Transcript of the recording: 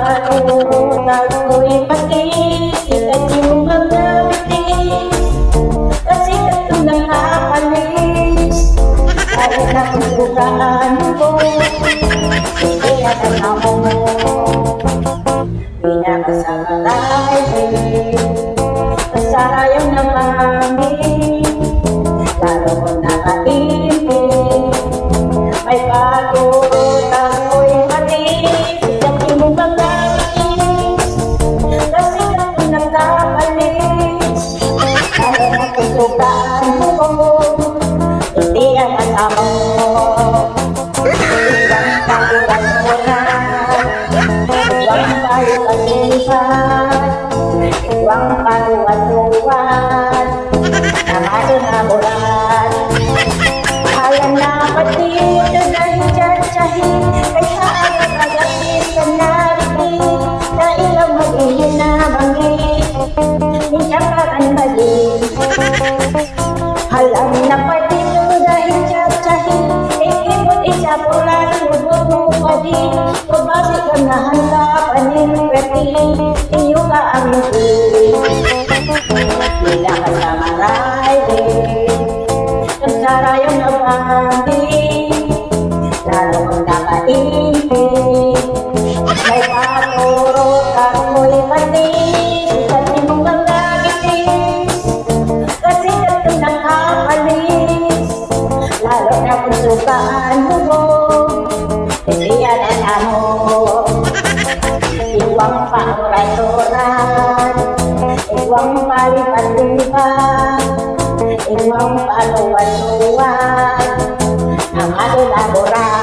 paano ako'y makikita yung mga bitis kasi ito nakakalis lalo na kung bukaan mo kaya na mo pinakasama tayo sayang na mami lalo ko nakaibig may pagod ako'y matis kasi mo mga bitis kasi ito nakakalis lalo na kung bukaan mo hindi ang alam mo iwang pagod mo na iwang pagod iwang paluan-luan naman alam na pati dahil dyan-dyahin kaya agad-agad ka narinig na ilang mag-iyon na bangin minsan parang balik alam na pati dahil dyan-dyahin ikipot isa pula lubog mo pa din pabasi ka na handa panin-pwede iyo ka ang bila ka sa marayde nagsarayang nabandi lalo kong nakaibig may paturot ako'y matis kasi mong mga bitis kasi ito nakakalis lalo na kung sukaan mo hindi yan alam mo iwang pauraturan iwang palipat-lipat iwang paluan-luan ang adulaboran